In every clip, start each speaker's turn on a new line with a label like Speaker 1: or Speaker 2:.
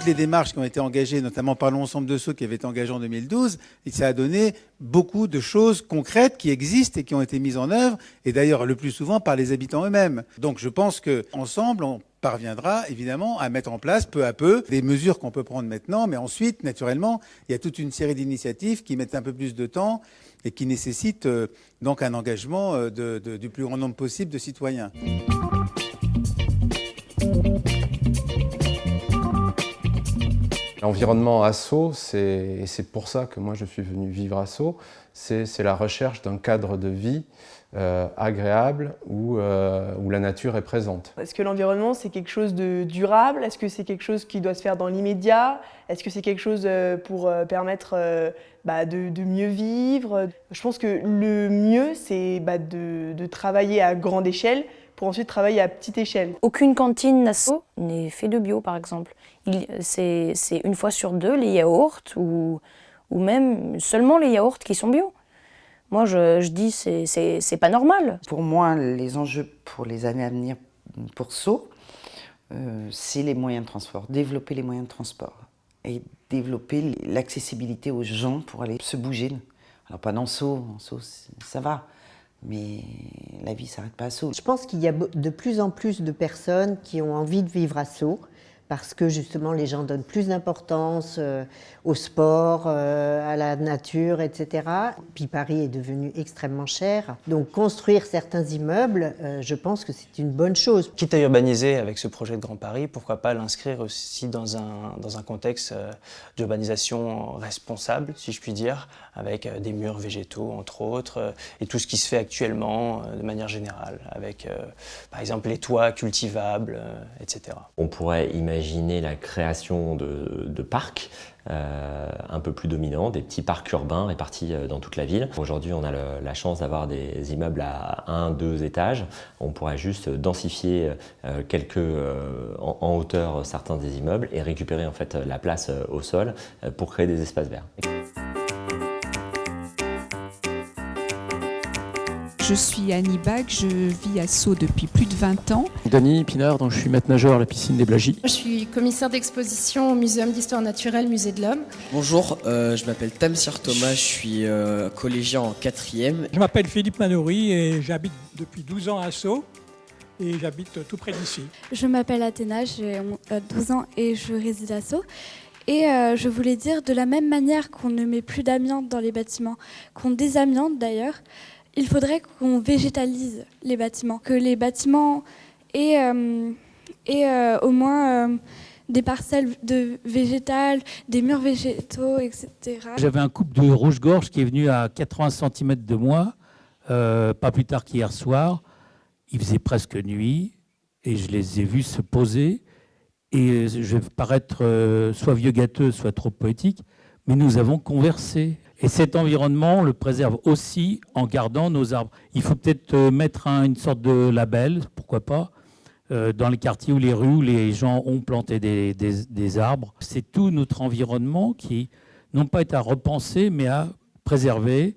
Speaker 1: les démarches qui ont été engagées, notamment par l'ensemble de ceux qui avaient été engagés en 2012, et ça a donné beaucoup de choses concrètes qui existent et qui ont été mises en œuvre, et d'ailleurs le plus souvent par les habitants eux-mêmes. Donc je pense qu'ensemble, on parviendra évidemment à mettre en place peu à peu des mesures qu'on peut prendre maintenant, mais ensuite, naturellement, il y a toute une série d'initiatives qui mettent un peu plus de temps et qui nécessitent donc un engagement du plus grand nombre possible de citoyens.
Speaker 2: L'environnement à Sceaux, et c'est pour ça que moi je suis venu vivre à Sceaux, c'est la recherche d'un cadre de vie agréable où la nature est présente.
Speaker 3: Est-ce que l'environnement c'est quelque chose de durable? Est-ce que c'est quelque chose qui doit se faire dans l'immédiat? Est-ce que c'est quelque chose pour permettre de mieux vivre? Je pense que le mieux c'est de travailler à grande échelle pour ensuite travailler à petite échelle.
Speaker 4: Aucune cantine à Sceaux n'est faite de bio, par exemple. C'est une fois sur deux les yaourts ou même seulement les yaourts qui sont bio. Moi, je dis c'est pas normal.
Speaker 5: Pour moi, les enjeux pour les années à venir pour Sceaux, c'est les moyens de transport. Développer les moyens de transport et développer l'accessibilité aux gens pour aller se bouger. Alors pas dans Sceaux, ça va. Mais la vie ne s'arrête pas à Sceaux.
Speaker 6: Je pense qu'il y a de plus en plus de personnes qui ont envie de vivre à Sceaux parce que justement les gens donnent plus d'importance au sport, à la nature, etc. Puis Paris est devenu extrêmement cher. Donc construire certains immeubles, je pense que c'est une bonne chose.
Speaker 7: Quitte à urbaniser avec ce projet de Grand Paris, pourquoi pas l'inscrire aussi dans un contexte d'urbanisation responsable, si je puis dire, avec des murs végétaux, entre autres, et tout ce qui se fait actuellement de manière générale, avec par exemple les toits cultivables, etc.
Speaker 8: On pourrait imaginer la création de parcs un peu plus dominants, des petits parcs urbains répartis dans toute la ville. Aujourd'hui, on a la chance d'avoir des immeubles à 1-2 étages. On pourrait juste densifier en hauteur certains des immeubles et récupérer en fait la place au sol pour créer des espaces verts.
Speaker 9: Je suis Annie Bach, je vis à Sceaux depuis plus de 20 ans.
Speaker 10: Dany Pinard, donc je suis maître nageur à la piscine des Blagies.
Speaker 11: Je suis commissaire d'exposition au Muséum d'Histoire Naturelle, Musée de l'Homme.
Speaker 12: Bonjour, je m'appelle Tamsir Thomas, je suis collégien en 4e.
Speaker 13: Je m'appelle Philippe Manoury et j'habite depuis 12 ans à Sceaux et j'habite tout près d'ici.
Speaker 14: Je m'appelle Athéna, j'ai 12 ans et je réside à Sceaux. Et je voulais dire, de la même manière qu'on ne met plus d'amiante dans les bâtiments, qu'on désamiante d'ailleurs, il faudrait qu'on végétalise les bâtiments, que les bâtiments aient au moins des parcelles de végétales, des murs végétaux, etc.
Speaker 15: J'avais un couple de rouge-gorge qui est venu à 80 cm de moi, pas plus tard qu'hier soir. Il faisait presque nuit et je les ai vus se poser. Et je vais paraître soit vieux gâteux, soit trop poétique, mais nous avons conversé. Et cet environnement, on le préserve aussi en gardant nos arbres. Il faut peut-être mettre une sorte de label, pourquoi pas, dans les quartiers ou les rues où les gens ont planté des arbres. C'est tout notre environnement qui, non pas est à repenser, mais à préserver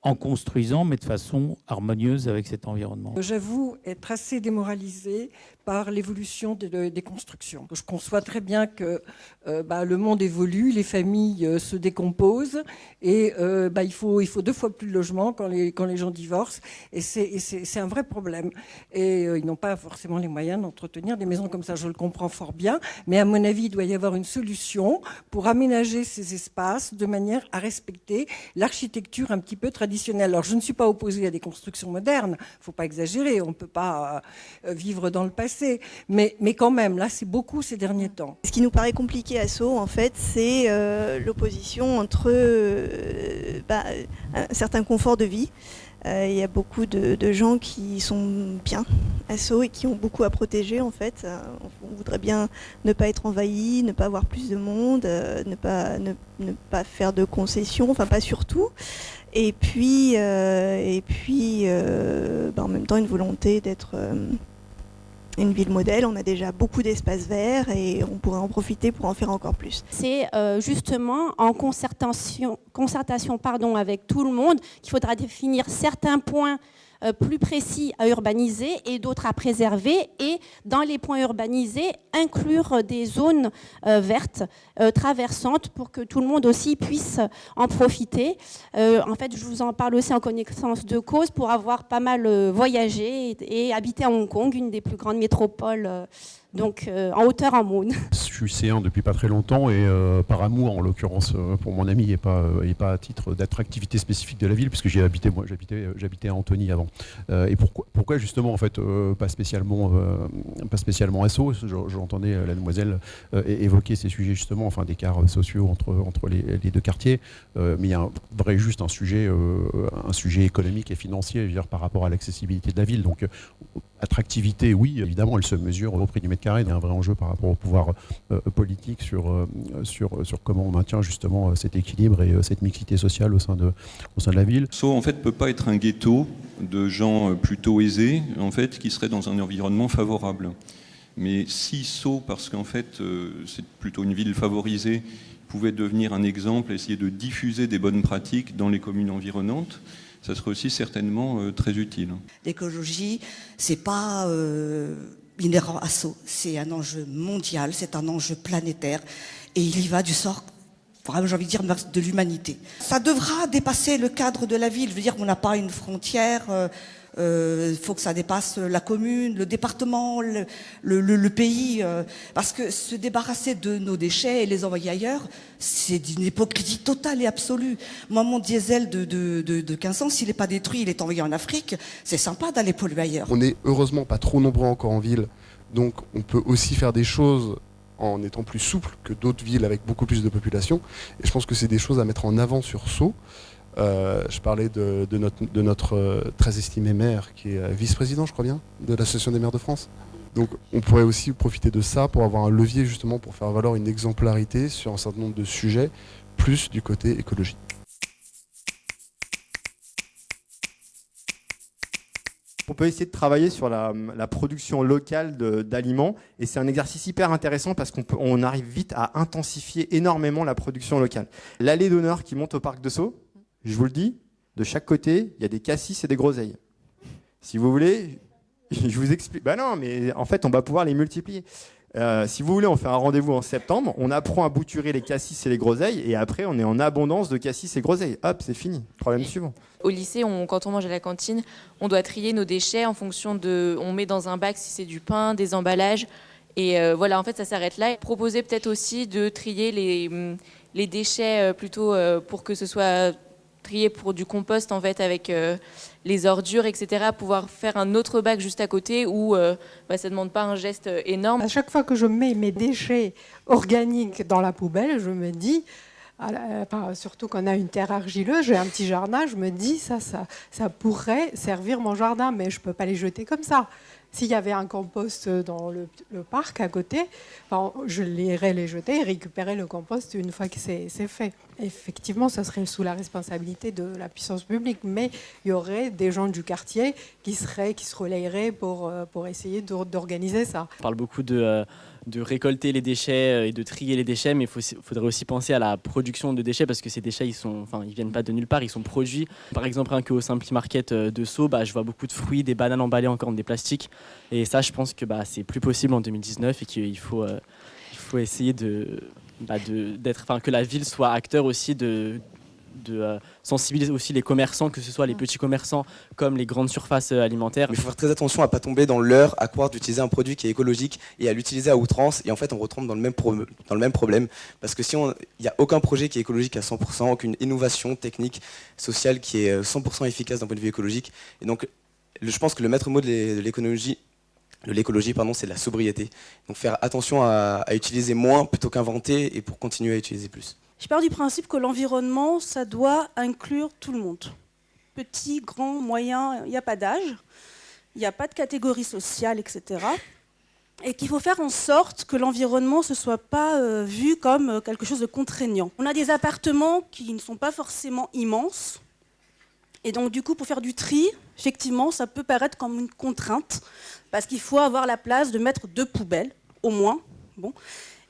Speaker 15: en construisant, mais de façon harmonieuse avec cet environnement.
Speaker 16: J'avoue être assez démoralisée par l'évolution des constructions. Je conçois très bien que le monde évolue, les familles se décomposent et il faut 2 fois plus de logements quand les gens divorcent et c'est un vrai problème. Et ils n'ont pas forcément les moyens d'entretenir des maisons comme ça, je le comprends fort bien, mais à mon avis, il doit y avoir une solution pour aménager ces espaces de manière à respecter l'architecture un petit peu traditionnelle. Alors je ne suis pas opposée à des constructions modernes, il ne faut pas exagérer, on ne peut pas vivre dans le passé. Mais quand même, là, c'est beaucoup ces derniers temps.
Speaker 17: Ce qui nous paraît compliqué à Sceaux, en fait, c'est l'opposition entre un certain confort de vie. Il y a beaucoup de gens qui sont bien à Sceaux et qui ont beaucoup à protéger, en fait. On voudrait bien ne pas être envahi, ne pas avoir plus de monde, ne pas faire de concessions, enfin pas surtout. Et puis en même temps, une volonté d'être une ville modèle. On a déjà beaucoup d'espaces verts et on pourrait en profiter pour en faire encore plus.
Speaker 18: C'est justement en concertation avec tout le monde qu'il faudra définir certains points plus précis à urbaniser et d'autres à préserver, et dans les points urbanisés, inclure des zones vertes traversantes pour que tout le monde aussi puisse en profiter. En fait, je vous en parle aussi en connaissance de cause pour avoir pas mal voyagé et habité à Hong Kong, une des plus grandes métropoles donc en hauteur en Maune.
Speaker 19: Je suis C1 depuis pas très longtemps et par amour, en l'occurrence pour mon ami, et pas à titre d'attractivité spécifique de la ville, puisque j'y ai habité, moi j'habitais à Antony avant. Et pourquoi justement en fait pas spécialement Asso. J'entendais la demoiselle évoquer ces sujets justement, enfin d'écarts sociaux entre les deux quartiers, mais il y a juste un sujet économique et financier, je veux dire, par rapport à l'accessibilité de la ville. Donc attractivité, oui, évidemment, elle se mesure au prix du mètre carré. Il y a un vrai enjeu par rapport au pouvoir politique sur comment on maintient justement cet équilibre et cette mixité sociale au sein de la ville.
Speaker 20: Sceaux, en fait, peut pas être un ghetto de gens plutôt aisés, en fait, qui seraient dans un environnement favorable. Mais si Sceaux, parce qu'en fait, c'est plutôt une ville favorisée, pouvait devenir un exemple, essayer de diffuser des bonnes pratiques dans les communes environnantes, ça serait aussi certainement très utile.
Speaker 21: L'écologie, c'est pas inhérent à Sceaux, c'est un enjeu mondial, c'est un enjeu planétaire, et il y va du sort, vraiment j'ai envie de dire, de l'humanité. Ça devra dépasser le cadre de la ville, je veux dire qu'on n'a pas une frontière, faut que ça dépasse la commune, le département, le pays, parce que se débarrasser de nos déchets et les envoyer ailleurs, c'est d'une hypocrisie totale et absolue. Moi, mon diesel de 15 ans, s'il n'est pas détruit, il est envoyé en Afrique, c'est sympa d'aller polluer ailleurs.
Speaker 22: On n'est heureusement pas trop nombreux encore en ville, donc on peut aussi faire des choses en étant plus souple que d'autres villes avec beaucoup plus de population, et je pense que c'est des choses à mettre en avant sur Sceaux. Je parlais de notre très estimé maire qui est vice-président, je crois bien, de l'Association des maires de France. Donc on pourrait aussi profiter de ça pour avoir un levier justement pour faire valoir une exemplarité sur un certain nombre de sujets, plus du côté écologique.
Speaker 23: On peut essayer de travailler sur la production locale d'aliments, et c'est un exercice hyper intéressant parce qu'on arrive vite à intensifier énormément la production locale. L'allée d'honneur qui monte au parc de Sceaux, je vous le dis, de chaque côté, il y a des cassis et des groseilles. Si vous voulez, je vous explique. Ben non, mais en fait, on va pouvoir les multiplier. Si vous voulez, on fait un rendez-vous en septembre, on apprend à bouturer les cassis et les groseilles, et après, on est en abondance de cassis et groseilles. Hop, c'est fini. Problème suivant.
Speaker 24: Au lycée, quand on mange à la cantine, on doit trier nos déchets en fonction de... On met dans un bac si c'est du pain, des emballages. Et voilà, en fait, ça s'arrête là. Proposer peut-être aussi de trier les déchets plutôt pour que ce soit trié pour du compost, en fait, avec les ordures, etc. Pouvoir faire un autre bac juste à côté où ça ne demande pas un geste énorme.
Speaker 25: À chaque fois que je mets mes déchets organiques dans la poubelle, je me dis... surtout quand on a une terre argileuse, j'ai un petit jardin, je me dis ça pourrait servir mon jardin, mais je ne peux pas les jeter comme ça. S'il y avait un compost dans le parc à côté, je l'irais les jeter et récupérer le compost une fois que c'est fait. Effectivement, ça serait sous la responsabilité de la puissance publique, mais il y aurait des gens du quartier qui se relayeraient pour essayer d'organiser ça.
Speaker 26: On parle beaucoup de récolter les déchets et de trier les déchets, mais il faudrait aussi penser à la production de déchets, parce que ces déchets, ils viennent pas de nulle part, ils sont produits. Par exemple, au Simply Market de Sceaux, je vois beaucoup de fruits, des bananes emballées encore dans des plastiques, et ça, je pense que c'est plus possible en 2019 et qu'il faut essayer que la ville soit acteur aussi de sensibiliser aussi les commerçants, que ce soit les petits commerçants comme les grandes surfaces alimentaires.
Speaker 27: Mais il faut faire très attention à ne pas tomber dans l'erreur à croire d'utiliser un produit qui est écologique et à l'utiliser à outrance, et en fait on retombe dans le même problème, parce que il n'y a aucun projet qui est écologique à 100%, aucune innovation technique, sociale qui est 100% efficace d'un point de vue écologique. Et donc je pense que le maître mot de l'écologie, c'est la sobriété. Donc faire attention à utiliser moins plutôt qu'inventer, et pour continuer à utiliser plus.
Speaker 28: Je pars du principe que l'environnement, ça doit inclure tout le monde. Petit, grand, moyen, il n'y a pas d'âge, il n'y a pas de catégorie sociale, etc. Et qu'il faut faire en sorte que l'environnement ne soit pas vu comme quelque chose de contraignant. On a des appartements qui ne sont pas forcément immenses, et donc du coup, pour faire du tri, effectivement, ça peut paraître comme une contrainte, parce qu'il faut avoir la place de mettre 2 poubelles, au moins. Bon.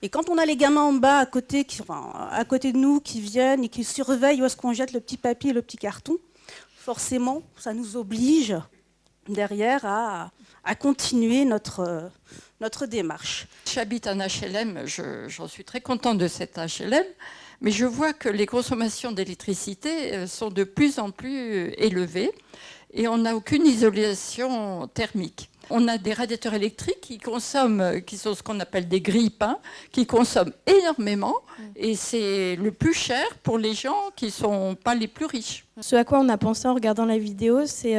Speaker 28: Et quand on a les gamins en bas à côté de nous qui viennent et qui surveillent où est-ce qu'on jette le petit papier et le petit carton, forcément, ça nous oblige derrière à continuer notre démarche.
Speaker 1: J'habite en HLM, j'en suis très contente de cette HLM, mais je vois que les consommations d'électricité sont de plus en plus élevées et on n'a aucune isolation thermique. On a des radiateurs électriques qui sont ce qu'on appelle des grille-pains, qui consomment énormément et c'est le plus cher pour les gens qui ne sont pas les plus riches.
Speaker 2: Ce à quoi on a pensé en regardant la vidéo, c'est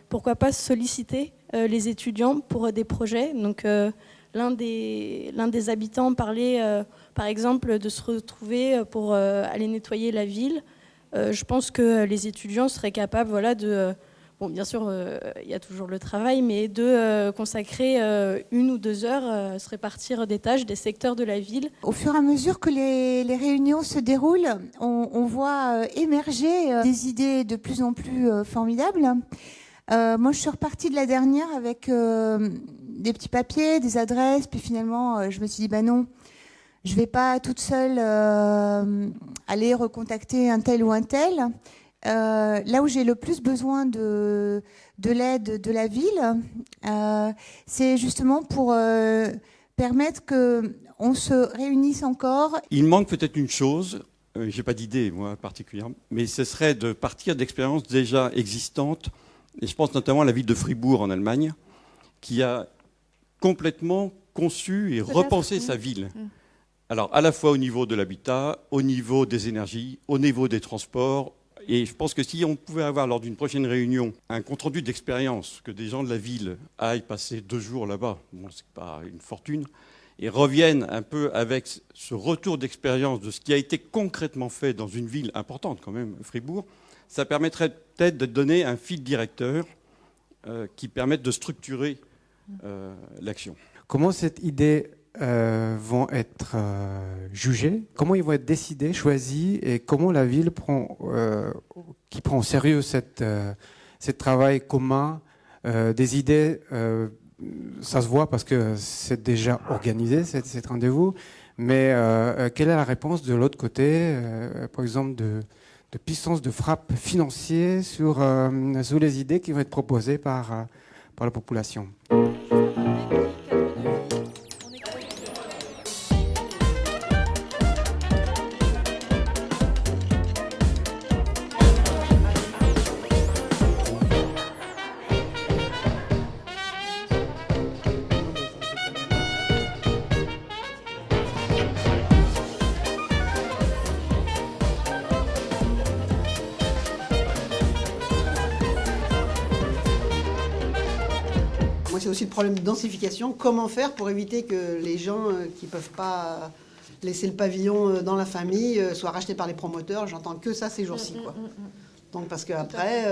Speaker 2: pourquoi pas solliciter les étudiants pour des projets. Donc l'un des habitants parlait par exemple de se retrouver pour aller nettoyer la ville. Je pense que les étudiants seraient capables de... Bon, bien sûr, il y a toujours le travail, mais de consacrer 1 ou 2 heures, se répartir des tâches, des secteurs de la ville.
Speaker 3: Au fur et à mesure que les réunions se déroulent, on voit émerger des idées de plus en plus formidables. Moi, je suis repartie de la dernière avec des petits papiers, des adresses, puis finalement, je me suis dit, non, je ne vais pas toute seule aller recontacter un tel ou un tel. Là où j'ai le plus besoin de l'aide de la ville, c'est justement pour permettre qu'on se réunisse encore.
Speaker 4: Il manque peut-être une chose, j'ai pas d'idée moi particulière, mais ce serait de partir d'expériences déjà existantes, et je pense notamment à la ville de Fribourg en Allemagne, qui a complètement conçu et repensé sa ville. Alors à la fois au niveau de l'habitat, au niveau des énergies, au niveau des transports. Et je pense que si on pouvait avoir lors d'une prochaine réunion un compte-rendu d'expérience, que des gens de la ville aillent passer 2 jours là-bas, bon, c'est pas une fortune, et reviennent un peu avec ce retour d'expérience de ce qui a été concrètement fait dans une ville importante quand même, Fribourg, ça permettrait peut-être de donner un fil directeur qui permette de structurer l'action.
Speaker 5: Comment cette idée vont être jugés, comment ils vont être décidés, choisis, et comment la ville prend au sérieux ce travail commun des idées. Ça se voit parce que c'est déjà organisé, cet rendez-vous, mais quelle est la réponse de l'autre côté, par exemple de puissance de frappe financière sur les idées qui vont être proposées par la population?
Speaker 6: C'est aussi le problème de densification. Comment faire pour éviter que les gens qui ne peuvent pas laisser le pavillon dans la famille soient rachetés par les promoteurs? J'entends que ça ces jours-ci. Donc parce qu'après,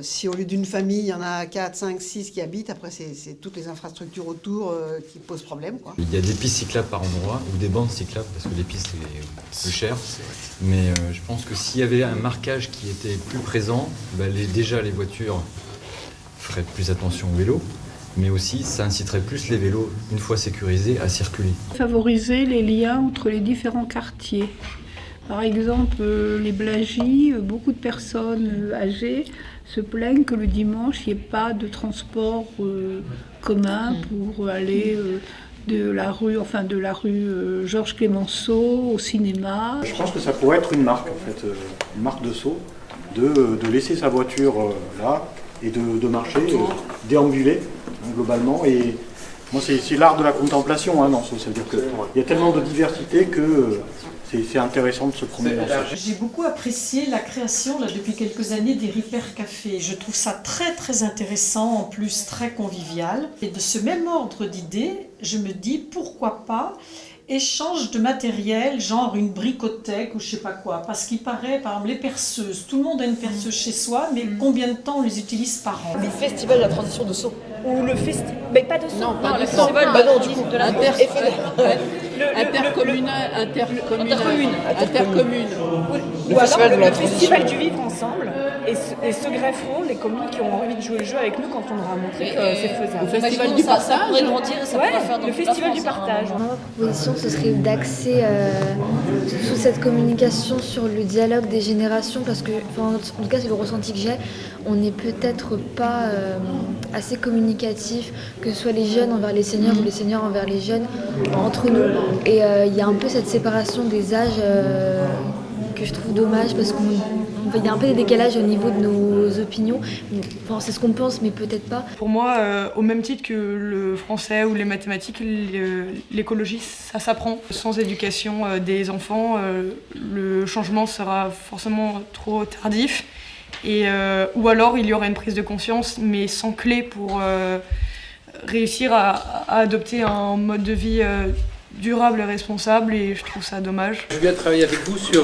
Speaker 6: si au lieu d'une famille, il y en a 4, 5, 6 qui habitent, après c'est toutes les infrastructures autour qui posent problème.
Speaker 7: Il y a des pistes cyclables par endroit ou des bandes cyclables parce que les pistes c'est plus cher. Mais je pense que s'il y avait un marquage qui était plus présent, déjà les voitures ferait plus attention aux vélos, mais aussi ça inciterait plus les vélos, une fois sécurisés, à circuler.
Speaker 8: Favoriser les liens entre les différents quartiers. Par exemple, les Blagies, beaucoup de personnes âgées se plaignent que le dimanche, il n'y ait pas de transport commun pour aller de la rue Georges Clemenceau au cinéma.
Speaker 29: Je pense que ça pourrait être une marque, en fait, une marque de Sceaux, de laisser sa voiture là, et de marcher, déambuler globalement. Et moi, c'est l'art de la contemplation dans ce. C'est-à-dire qu'il y a tellement de diversité que c'est intéressant de se promener dans ça.
Speaker 30: J'ai beaucoup apprécié la création depuis quelques années des Repair Café. Je trouve ça très très intéressant, en plus très convivial. Et de ce même ordre d'idées, je me dis pourquoi pas échange de matériel, genre une bricothèque ou je sais pas quoi. Parce qu'il paraît, par exemple, les perceuses, tout le monde a une perceuse chez soi, mais combien de temps on les utilise par an?
Speaker 31: Le festival de la transition de Sceaux. Ou le festival... Mais pas de Sceaux.
Speaker 30: Non, pas
Speaker 31: le
Speaker 30: de
Speaker 31: festival
Speaker 30: Sceaux.
Speaker 31: de la transition de la
Speaker 30: intercommune.
Speaker 31: Ou alors le festival du vivre ensemble. Et se grefferont les communes qui ont envie de jouer le jeu avec nous quand on aura montré que c'est faisable.
Speaker 9: Le festival du partage, ça pourrait grandir et ça pourrait faire dans
Speaker 31: le
Speaker 9: toute la
Speaker 31: festival
Speaker 9: France,
Speaker 31: du partage.
Speaker 9: hein.
Speaker 10: Ma proposition, ce serait d'axer toute cette communication sur le dialogue des générations, parce que, en tout cas, c'est le ressenti que j'ai, on n'est peut-être pas assez communicatif, que ce soit les jeunes envers les seniors ou les seniors envers les jeunes, entre nous. Et il y a un peu cette séparation des âges que je trouve dommage, parce qu'il y a un peu des décalages au niveau de nos opinions. Enfin, c'est ce qu'on pense, mais peut-être pas.
Speaker 31: Pour moi, au même titre que le français ou les mathématiques, l'écologie, ça s'apprend. Sans éducation des enfants, le changement sera forcément trop tardif. Ou alors, il y aura une prise de conscience, mais sans clé pour réussir à adopter un mode de vie durable et responsable, et je trouve ça dommage.
Speaker 11: Je viens travailler avec vous sur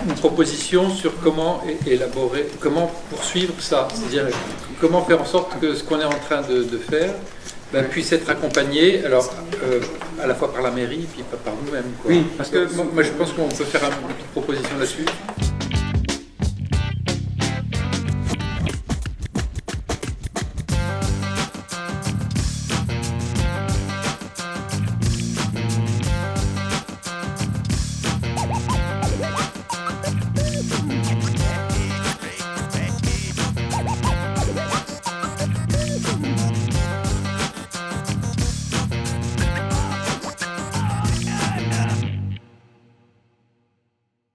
Speaker 11: une proposition sur comment élaborer, comment poursuivre ça, c'est-à-dire comment faire en sorte que ce qu'on est en train de faire puisse être accompagné, alors à la fois par la mairie et puis par nous-mêmes. Oui. Parce que moi je pense qu'on peut faire une petite proposition là-dessus.